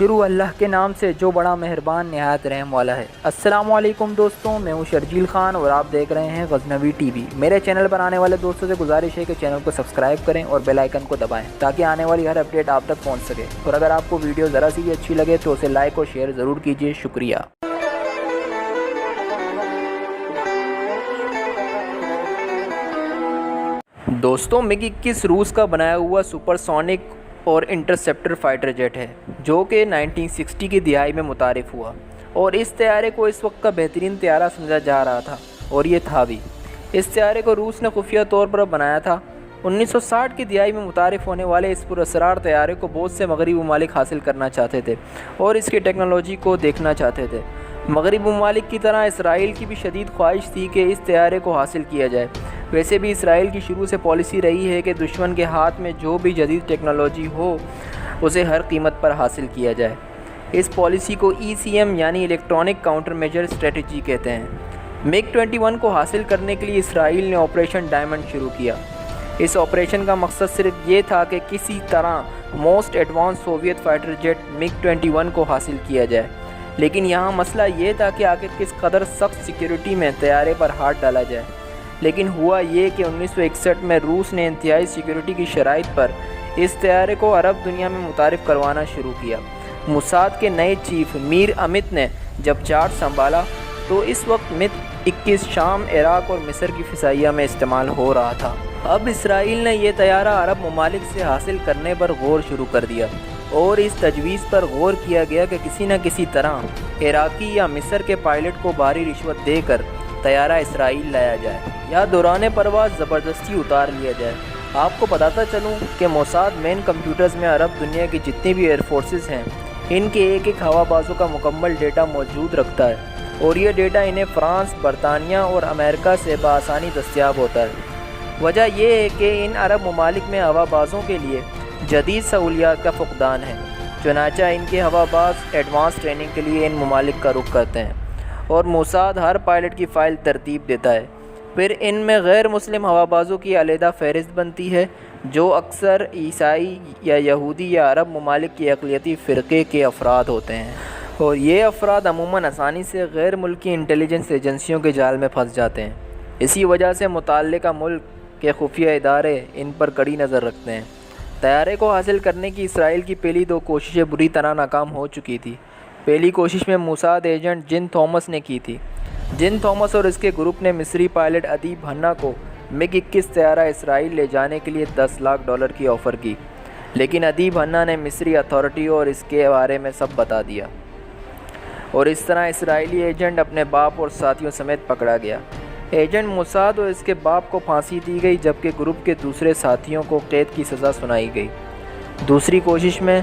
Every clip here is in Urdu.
شروع اللہ کے نام سے جو بڑا مہربان نہایت رحم والا ہے۔ السلام علیکم دوستوں، میں ہوں شرجیل خان اور آپ دیکھ رہے ہیں غزنوی ٹی وی۔ میرے چینل پر آنے والے دوستوں سے گزارش ہے کہ چینل کو سبسکرائب کریں اور بیل آئیکن کو دبائیں تاکہ آنے والی ہر اپڈیٹ آپ تک پہنچ سکے، اور اگر آپ کو ویڈیو ذرا سی بھی اچھی لگے تو اسے لائک اور شیئر ضرور کیجیے۔ شکریہ۔ دوستوں، MiG 21 روس کا بنایا ہوا سپر سونک اور انٹرسیپٹر فائٹر جیٹ ہے جو کہ 1960 کی دہائی میں متعارف ہوا، اور اس طیارے کو اس وقت کا بہترین طیارہ سمجھا جا رہا تھا، اور یہ تھا بھی۔ اس طیارے کو روس نے خفیہ طور پر بنایا تھا۔ 1960 کی دہائی میں متعارف ہونے والے اس پراسرار طیارے کو بہت سے مغربی ممالک حاصل کرنا چاہتے تھے اور اس کی ٹیکنالوجی کو دیکھنا چاہتے تھے۔ مغربی ممالک کی طرح اسرائیل کی بھی شدید خواہش تھی کہ اس طیارے کو حاصل کیا جائے۔ ویسے بھی اسرائیل کی شروع سے پالیسی رہی ہے کہ دشمن کے ہاتھ میں جو بھی جدید ٹیکنالوجی ہو اسے ہر قیمت پر حاصل کیا جائے۔ اس پالیسی کو ECM یعنی الیکٹرانک کاؤنٹر میجر اسٹریٹجی کہتے ہیں۔ MiG 21 کو حاصل کرنے کے لیے اسرائیل نے آپریشن ڈائمنڈ شروع کیا۔ اس آپریشن کا مقصد صرف یہ تھا کہ کسی طرح most advance Soviet fighter jet MiG 21 کو حاصل کیا جائے، لیکن یہاں مسئلہ یہ تھا کہ آخر کس قدر سخت سیکیورٹی میں طیارے پر ہاتھ ڈالا جائے۔ لیکن ہوا یہ کہ 1961 میں روس نے انتہائی سیکیورٹی کی شرائط پر اس طیارے کو عرب دنیا میں متعارف کروانا شروع کیا۔ موساد کے نئے چیف میر امت نے جب چارج سنبھالا تو اس وقت MiG 21 شام، عراق اور مصر کی فضائیہ میں استعمال ہو رہا تھا۔ اب اسرائیل نے یہ طیارہ عرب ممالک سے حاصل کرنے پر غور شروع کر دیا، اور اس تجویز پر غور کیا گیا کہ کسی نہ کسی طرح عراقی یا مصر کے پائلٹ کو بھاری رشوت دے کر طیارہ اسرائیل لایا جائے یا دوران پرواز زبردستی اتار لیا جائے۔ آپ کو بتاتا چلوں کہ موساد مین کمپیوٹرز میں عرب دنیا کی جتنی بھی ایئر فورسز ہیں ان کے ایک ایک ہوا بازوں کا مکمل ڈیٹا موجود رکھتا ہے، اور یہ ڈیٹا انہیں فرانس، برطانیہ اور امریکہ سے بآسانی دستیاب ہوتا ہے۔ وجہ یہ ہے کہ ان عرب ممالک میں ہوا بازوں کے لیے جدید سہولیات کا فقدان ہے، چنانچہ ان کے ہوا باز ایڈوانس ٹریننگ کے لیے ان ممالک کا رخ کرتے ہیں، اور موساد ہر پائلٹ کی فائل ترتیب دیتا ہے۔ پھر ان میں غیر مسلم ہوا بازوں کی علیحدہ فہرست بنتی ہے جو اکثر عیسائی یا یہودی یا عرب ممالک کی اقلیتی فرقے کے افراد ہوتے ہیں، اور یہ افراد عموماً آسانی سے غیر ملکی انٹیلیجنس ایجنسیوں کے جال میں پھنس جاتے ہیں۔ اسی وجہ سے متعلقہ ملک کے خفیہ ادارے ان پر کڑی نظر رکھتے ہیں۔ طیارے کو حاصل کرنے کی اسرائیل کی پہلی دو کوششیں بری طرح ناکام ہو چکی تھی۔ پہلی کوشش میں موساد ایجنٹ جن تھامس نے کی تھی۔ جن تھامس اور اس کے گروپ نے مصری پائلٹ ادیب ہنہ کو MiG 21 طیارہ اسرائیل لے جانے کے لیے $10 لاکھ کی آفر کی، لیکن ادیب ہنہ نے مصری اتھارٹی اور اس کے بارے میں سب بتا دیا، اور اس طرح اسرائیلی ایجنٹ اپنے باپ اور ساتھیوں سمیت پکڑا گیا۔ ایجنٹ موساد اور اس کے باپ کو پھانسی دی گئی، جبکہ گروپ کے دوسرے ساتھیوں کو قید کی سزا سنائی گئی۔ دوسری کوشش میں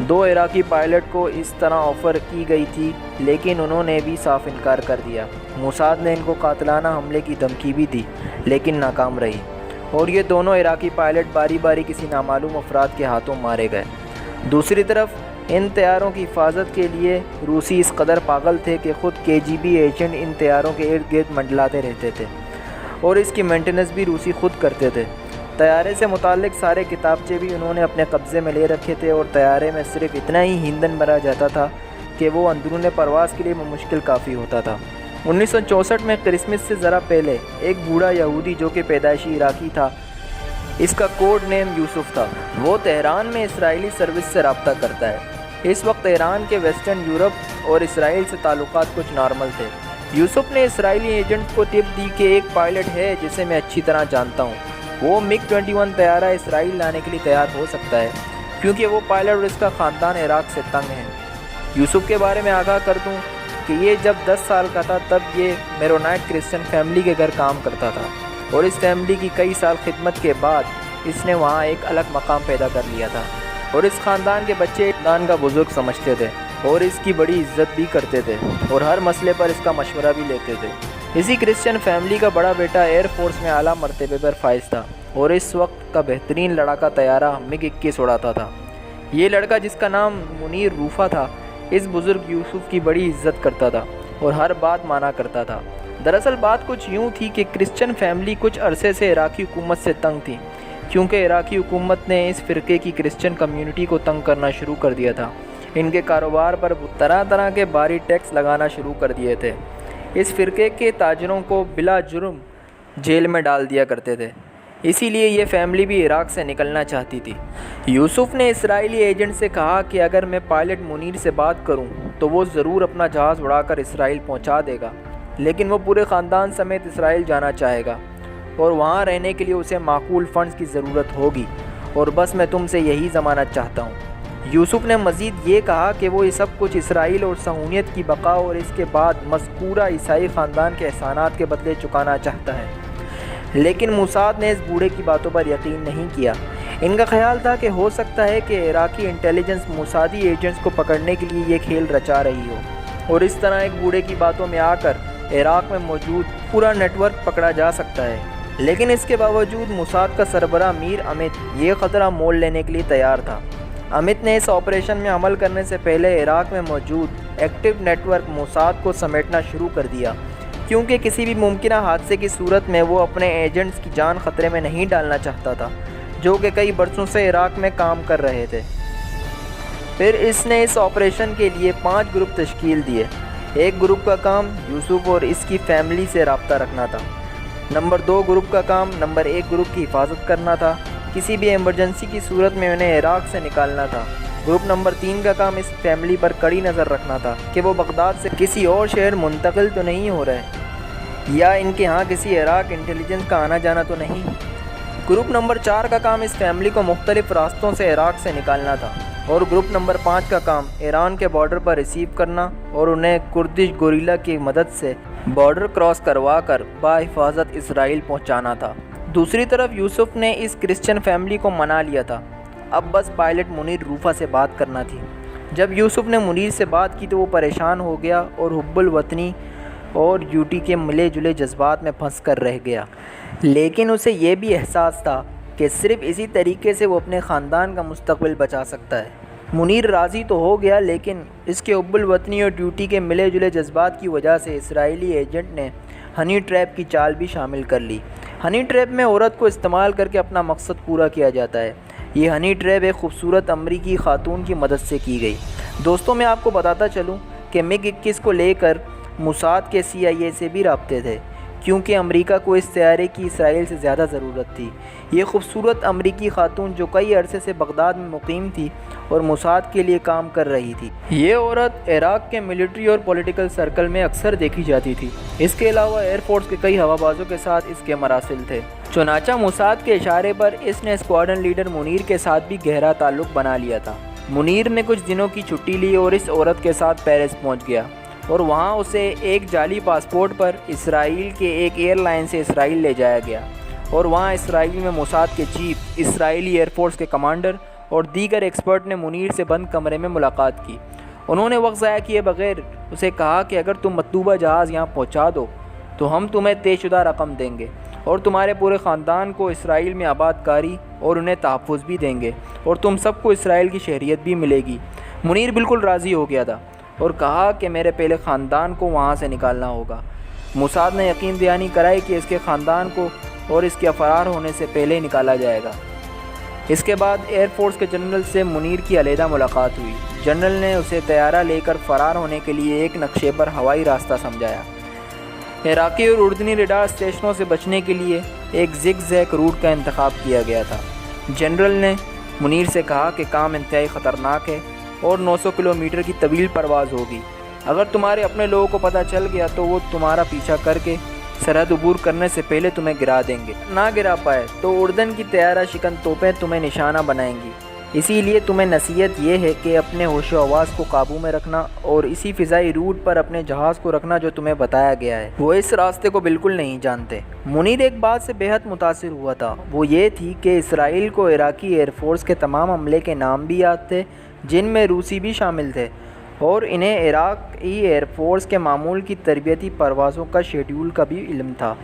2 عراقی پائلٹ کو اس طرح آفر کی گئی تھی، لیکن انہوں نے بھی صاف انکار کر دیا۔ موساد نے ان کو قاتلانہ حملے کی دھمکی بھی دی، لیکن ناکام رہی، اور یہ دونوں عراقی پائلٹ باری باری کسی نامعلوم افراد کے ہاتھوں مارے گئے۔ دوسری طرف ان طیاروں کی حفاظت کے لیے روسی اس قدر پاگل تھے کہ خود KGB ایجنٹ ان طیاروں کے ارد گرد منڈلاتے رہتے تھے، اور اس کی مینٹیننس بھی روسی خود کرتے تھے۔ طیارے سے متعلق سارے کتابچے بھی انہوں نے اپنے قبضے میں لے رکھے تھے، اور طیارے میں صرف اتنا ہی ایندھن بھرا جاتا تھا کہ وہ اندرون پرواز کے لیے مشکل کافی ہوتا تھا۔ 1964 میں کرسمس سے ذرا پہلے ایک بوڑھا یہودی جو کہ پیدائشی عراقی تھا، اس کا کوڈ نیم یوسف تھا، وہ تہران میں اسرائیلی سروس سے رابطہ کرتا ہے۔ اس وقت ایران کے ویسٹرن یورپ اور اسرائیل سے تعلقات کچھ نارمل تھے۔ یوسف نے اسرائیلی ایجنٹ کو ٹپ دی کہ ایک پائلٹ ہے جسے میں اچھی طرح جانتا ہوں، وہ MiG 21 طیارہ اسرائیل لانے کے لیے تیار ہو سکتا ہے، کیونکہ وہ پائلٹ اور اس کا خاندان عراق سے تنگ ہے۔ یوسف کے بارے میں آگاہ کر دوں کہ یہ جب 10 سال کا تھا تب یہ میرونائٹ کرسچن فیملی کے گھر کام کرتا تھا، اور اس فیملی کی کئی سال خدمت کے بعد اس نے وہاں ایک الگ مقام پیدا کر لیا تھا، اور اس خاندان کے بچے خاندان کا بزرگ سمجھتے تھے اور اس کی بڑی عزت بھی کرتے تھے، اور ہر مسئلے پر اس کا مشورہ بھی لیتے تھے۔ اسی کرسچن فیملی کا بڑا بیٹا ایئر فورس میں اعلیٰ مرتبے پر فائز تھا، اور اس وقت کا بہترین لڑاکا طیارہ MiG 21 اڑاتا تھا۔ یہ لڑکا جس کا نام منیر روفا تھا، اس بزرگ یوسف کی بڑی عزت کرتا تھا اور ہر بات مانا کرتا تھا۔ دراصل بات کچھ یوں تھی کہ کرسچن فیملی کچھ عرصے سے عراقی حکومت سے تنگ تھی، کیونکہ عراقی حکومت نے اس فرقے کی کرسچن کمیونٹی کو تنگ کرنا شروع کر دیا تھا۔ ان کے کاروبار پر طرح طرح کے بھاری ٹیکس لگانا شروع کر دیے تھے۔ اس فرقے کے تاجروں کو بلا جرم جیل میں ڈال دیا کرتے تھے، اسی لیے یہ فیملی بھی عراق سے نکلنا چاہتی تھی۔ یوسف نے اسرائیلی ایجنٹ سے کہا کہ اگر میں پائلٹ منیر سے بات کروں تو وہ ضرور اپنا جہاز اڑا کر اسرائیل پہنچا دے گا، لیکن وہ پورے خاندان سمیت اسرائیل جانا چاہے گا اور وہاں رہنے کے لیے اسے معقول فنڈز کی ضرورت ہوگی، اور بس میں تم سے یہی ضمانت چاہتا ہوں۔ یوسف نے مزید یہ کہا کہ وہ یہ سب کچھ اسرائیل اور صہیونیت کی بقا اور اس کے بعد مذکورہ عیسائی خاندان کے احسانات کے بدلے چکانا چاہتا ہے، لیکن موساد نے اس بوڑھے کی باتوں پر یقین نہیں کیا۔ ان کا خیال تھا کہ ہو سکتا ہے کہ عراقی انٹیلیجنس موسادی ایجنٹس کو پکڑنے کے لیے یہ کھیل رچا رہی ہو، اور اس طرح ایک بوڑھے کی باتوں میں آ کر عراق میں موجود پورا نیٹ ورک پکڑا جا سکتا ہے۔ لیکن اس کے باوجود موساد کا سربراہ میر امت یہ خطرہ مول لینے کے لیے تیار تھا۔ امت نے اس آپریشن میں عمل کرنے سے پہلے عراق میں موجود ایکٹیو نیٹ ورک موساد کو سمیٹنا شروع کر دیا، کیونکہ کسی بھی ممکنہ حادثے کی صورت میں وہ اپنے ایجنٹس کی جان خطرے میں نہیں ڈالنا چاہتا تھا، جو کہ کئی برسوں سے عراق میں کام کر رہے تھے۔ پھر اس نے اس آپریشن کے لیے 5 گروپ تشکیل دیے۔ ایک گروپ کا کام یوسف اور اس کی فیملی سے رابطہ رکھنا تھا۔ نمبر 2 گروپ کا کام نمبر 1 گروپ کی حفاظت کرنا تھا، کسی بھی ایمرجنسی کی صورت میں انہیں عراق سے نکالنا تھا۔ گروپ نمبر 3 کا کام اس فیملی پر کڑی نظر رکھنا تھا کہ وہ بغداد سے کسی اور شہر منتقل تو نہیں ہو رہے، یا ان کے ہاں کسی عراق انٹیلیجنس کا آنا جانا تو نہیں۔ گروپ نمبر 4 کا کام اس فیملی کو مختلف راستوں سے عراق سے نکالنا تھا، اور گروپ نمبر 5 کا کام ایران کے بارڈر پر ریسیو کرنا اور انہیں کردش گوریلا کی مدد سے بارڈر کراس کروا کر بحفاظت اسرائیل پہنچانا تھا۔ دوسری طرف یوسف نے اس کرسچن فیملی کو منا لیا تھا، اب بس پائلٹ منیر روفا سے بات کرنا تھی۔ جب یوسف نے منیر سے بات کی تو وہ پریشان ہو گیا اور حب الوطنی اور ڈیوٹی کے ملے جلے جذبات میں پھنس کر رہ گیا، لیکن اسے یہ بھی احساس تھا کہ صرف اسی طریقے سے وہ اپنے خاندان کا مستقبل بچا سکتا ہے۔ منیر راضی تو ہو گیا، لیکن اس کے حب الوطنی اور ڈیوٹی کے ملے جلے جذبات کی وجہ سے اسرائیلی ایجنٹ نے ہنی ٹریپ کی چال بھی شامل کر لی۔ ہنی ٹریپ میں عورت کو استعمال کر کے اپنا مقصد پورا کیا جاتا ہے۔ یہ ہنی ٹریپ ایک خوبصورت امریکی خاتون کی مدد سے کی گئی۔ دوستوں، میں آپ کو بتاتا چلوں کہ MiG 21 کو لے کر موساد کے CIA سے بھی رابطے تھے، کیونکہ امریکہ کو اس طیارے کی اسرائیل سے زیادہ ضرورت تھی۔ یہ خوبصورت امریکی خاتون جو کئی عرصے سے بغداد میں مقیم تھی اور موساد کے لیے کام کر رہی تھی، یہ عورت عراق کے ملٹری اور پولیٹیکل سرکل میں اکثر دیکھی جاتی تھی۔ اس کے علاوہ ایئر فورس کے کئی ہوا بازوں کے ساتھ اس کے مراسل تھے۔ چنانچہ موساد کے اشارے پر اس نے اسکواڈرن لیڈر منیر کے ساتھ بھی گہرا تعلق بنا لیا تھا۔ منیر نے کچھ دنوں کی چھٹی لی اور اس عورت کے ساتھ پیرس پہنچ گیا، اور وہاں اسے ایک جعلی پاسپورٹ پر اسرائیل کے ایک ایئر لائن سے اسرائیل لے جایا گیا، اور وہاں اسرائیل میں موساد کے چیف، اسرائیلی ایئر فورس کے کمانڈر اور دیگر ایکسپرٹ نے منیر سے بند کمرے میں ملاقات کی۔ انہوں نے وقت ضائع کیے بغیر اسے کہا کہ اگر تم مطلوبہ جہاز یہاں پہنچا دو تو ہم تمہیں طے شدہ رقم دیں گے اور تمہارے پورے خاندان کو اسرائیل میں آباد کاری اور انہیں تحفظ بھی دیں گے، اور تم سب کو اسرائیل کی شہریت بھی ملے گی۔ منیر بالکل راضی ہو گیا تھا اور کہا کہ میرے پہلے خاندان کو وہاں سے نکالنا ہوگا۔ موساد نے یقین دہانی کرائی کہ اس کے خاندان کو اور اس کے فرار ہونے سے پہلے نکالا جائے گا۔ اس کے بعد ایئر فورس کے جنرل سے منیر کی علیحدہ ملاقات ہوئی۔ جنرل نے اسے طیارہ لے کر فرار ہونے کے لیے ایک نقشے پر ہوائی راستہ سمجھایا۔ عراقی اور اردنی ریڈار اسٹیشنوں سے بچنے کے لیے ایک زگ زیگ روٹ کا انتخاب کیا گیا تھا۔ جنرل نے منیر سے کہا کہ کام انتہائی خطرناک ہے اور 900 کلومیٹر کی طویل پرواز ہوگی۔ اگر تمہارے اپنے لوگوں کو پتہ چل گیا تو وہ تمہارا پیچھا کر کے سرحد عبور کرنے سے پہلے تمہیں گرا دیں گے۔ نہ گرا پائے تو اردن کی طیارہ شکن توپیں تمہیں نشانہ بنائیں گی۔ اسی لیے تمہیں نصیحت یہ ہے کہ اپنے ہوش و حواس کو قابو میں رکھنا اور اسی فضائی روٹ پر اپنے جہاز کو رکھنا جو تمہیں بتایا گیا ہے۔ وہ اس راستے کو بالکل نہیں جانتے۔ منیر ایک بات سے بے حد متاثر ہوا تھا، وہ یہ تھی کہ اسرائیل کو عراقی ایئر فورس کے تمام عملے کے نام بھی یاد تھے، جن میں روسی بھی شامل تھے، اور انہیں عراقی ایئر فورس کے معمول کی تربیتی پروازوں کا شیڈول کا بھی علم تھا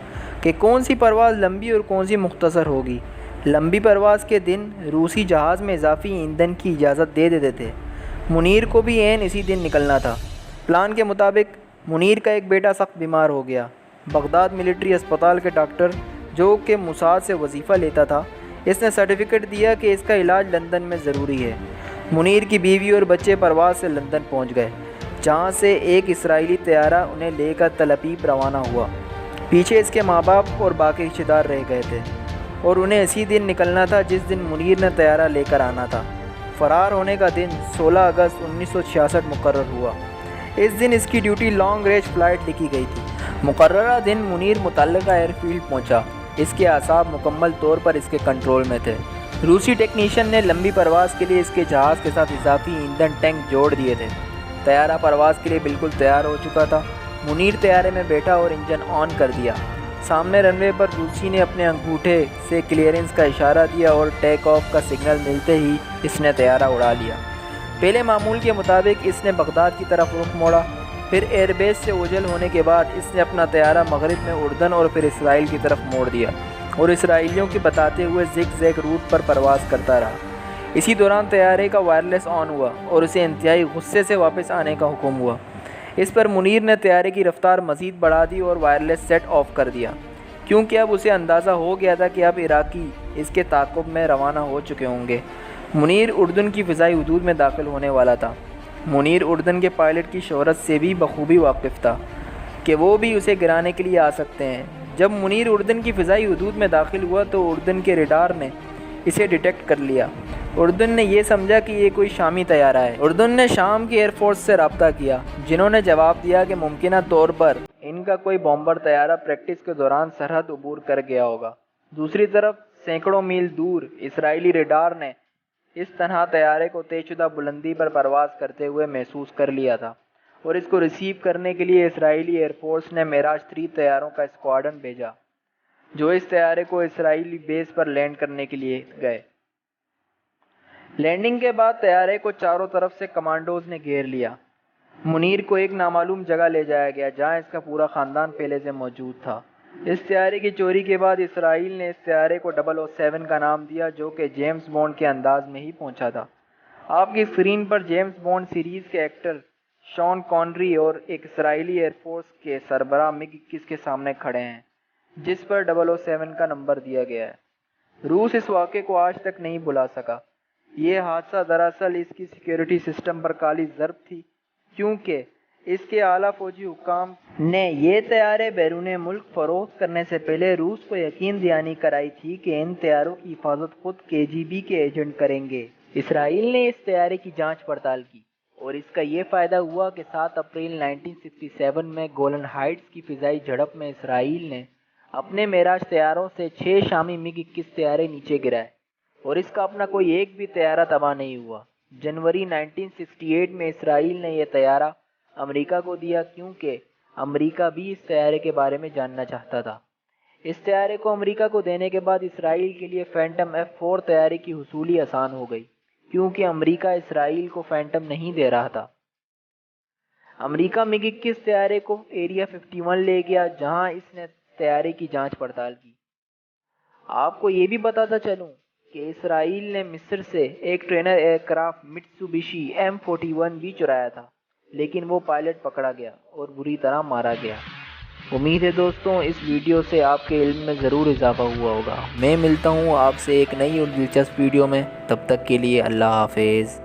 کہ کون سی پرواز لمبی اور کون سی مختصر ہوگی۔ لمبی پرواز کے دن روسی جہاز میں اضافی ایندھن کی اجازت دے دیتے تھے۔ منیر کو بھی عین اسی دن نکلنا تھا۔ پلان کے مطابق منیر کا ایک بیٹا سخت بیمار ہو گیا۔ بغداد ملٹری اسپتال کے ڈاکٹر، جو کہ موساد سے وظیفہ لیتا تھا، اس نے سرٹیفکیٹ دیا کہ اس کا علاج لندن میں ضروری ہے۔ منیر کی بیوی اور بچے پرواز سے لندن پہنچ گئے، جہاں سے ایک اسرائیلی طیارہ انہیں لے کر تل ابیب روانہ ہوا۔ پیچھے اس کے ماں باپ اور باقی رشتہ دار رہ گئے تھے اور انہیں اسی دن نکلنا تھا جس دن منیر نے طیارہ لے کر آنا تھا۔ فرار ہونے کا دن 16 اگست 1966 مقرر ہوا۔ اس دن اس کی ڈیوٹی لانگ رینج فلائٹ لکھی گئی تھی۔ مقررہ دن منیر متعلقہ ایئر فیلڈ پہنچا۔ اس کے اعصاب مکمل طور پر اس کے کنٹرول میں تھے۔ روسی ٹیکنیشین نے لمبی پرواز کے لیے اس کے جہاز کے ساتھ اضافی ایندھن ٹینک جوڑ دیے تھے۔ طیارہ پرواز کے لیے بالکل تیار ہو چکا تھا۔ منیر طیارے میں بیٹھا اور انجن آن کر دیا۔ سامنے رن وے پر روسی نے اپنے انگوٹھے سے کلیئرنس کا اشارہ دیا اور ٹیک آف کا سگنل ملتے ہی اس نے طیارہ اڑا لیا۔ پہلے معمول کے مطابق اس نے بغداد کی طرف رخ موڑا، پھر ایئر بیس سے اوجھل ہونے کے بعد اس نے اپنا طیارہ مغرب میں اردن اور پھر اسرائیل کی طرف موڑ دیا اور اسرائیلیوں کی بتاتے ہوئے زگ زیگ روٹ پر پرواز کرتا رہا۔ اسی دوران طیارے کا وائرلیس آن ہوا اور اسے انتہائی غصے سے واپس آنے کا حکم ہوا۔ اس پر منیر نے طیارے کی رفتار مزید بڑھا دی اور وائرلیس سیٹ آف کر دیا، کیونکہ اب اسے اندازہ ہو گیا تھا کہ اب عراقی اس کے تعاقب میں روانہ ہو چکے ہوں گے۔ منیر اردن کی فضائی حدود میں داخل ہونے والا تھا۔ منیر اردن کے پائلٹ کی شہرت سے بھی بخوبی واقف تھا کہ وہ بھی اسے گرانے کے لیے آ سکتے ہیں۔ جب منیر اردن کی فضائی حدود میں داخل ہوا تو اردن کے ریڈار نے اسے ڈیٹیکٹ کر لیا۔ اردن نے یہ سمجھا کہ یہ کوئی شامی طیارہ ہے۔ اردن نے شام کی ایئر فورس سے رابطہ کیا، جنہوں نے جواب دیا کہ ممکنہ طور پر ان کا کوئی بامبر طیارہ پریکٹس کے دوران سرحد عبور کر گیا ہوگا۔ دوسری طرف سینکڑوں میل دور اسرائیلی ریڈار نے اس طرح طیارے کو طے شدہ بلندی پر پرواز کرتے ہوئے محسوس کر لیا تھا اور اس کو ریسیو کرنے کے لیے اسرائیلی ایئر فورس نے معراج 3 طیاروں کا اسکواڈرن بھیجا، جو اس طیارے کو اسرائیلی بیس پر لینڈ کرنے کے لیے گئے۔ لینڈنگ کے بعد طیارے کو چاروں طرف سے کمانڈوز نے گھیر لیا۔ منیر کو ایک نامعلوم جگہ لے جایا گیا جہاں اس کا پورا خاندان پہلے سے موجود تھا۔ اس طیارے کی چوری کے بعد اسرائیل نے اس طیارے کو 007 کا نام دیا، جو کہ جیمز بانڈ کے انداز میں ہی پہنچا تھا۔ آپ کی اسکرین پر جیمز بانڈ سیریز کے ایکٹر شان کونری اور ایک اسرائیلی ایئر فورس کے سربراہ MiG-21 کے سامنے کھڑے ہیں، جس پر 007 کا نمبر دیا گیا ہے۔ روس اس واقعے کو آج تک نہیں بھلا سکا۔ یہ حادثہ دراصل اس کی سیکیورٹی سسٹم پر کالی ضرب تھی، کیونکہ اس کے اعلیٰ فوجی حکام نے یہ طیارے بیرون ملک فروخت کرنے سے پہلے روس کو یقین دہانی کرائی تھی کہ ان طیاروں کی حفاظت خود KGB کے ایجنٹ کریں گے۔ اسرائیل نے اس طیارے کی جانچ پڑتال کی اور اس کا یہ فائدہ ہوا کہ 7 اپریل 1967 میں گولن ہائٹس کی فضائی جھڑپ میں اسرائیل نے اپنے معراج طیاروں سے 6 شامی MiG-21 طیارے نیچے گرائے اور اس کا اپنا کوئی ایک بھی طیارہ تباہ نہیں ہوا۔ جنوری 1968 میں اسرائیل نے یہ طیارہ امریکہ کو دیا، کیونکہ امریکہ بھی اس طیارے کے بارے میں جاننا چاہتا تھا۔ اس طیارے کو امریکہ کو دینے کے بعد اسرائیل کے لیے فینٹم F4 طیارے کی حصولی آسان ہو گئی، کیونکہ امریکہ اسرائیل کو فینٹم نہیں دے رہا تھا۔ امریکہ MiG-21 طیارے کو ایریا 51 لے گیا، جہاں اس نے طیارے کی جانچ پڑتال کی۔ آپ کو یہ بھی بتاتا چلوں کہ اسرائیل نے مصر سے ایک trainer year craft Mitsubishi M41 بھی چرایا تھا، لیکن وہ پائلٹ پکڑا گیا اور بری طرح مارا گیا۔ امید ہے دوستوں اس ویڈیو سے آپ کے علم میں ضرور اضافہ ہوا ہوگا۔ میں ملتا ہوں آپ سے ایک نئی اور دلچسپ ویڈیو میں، تب تک کے لیے اللہ حافظ۔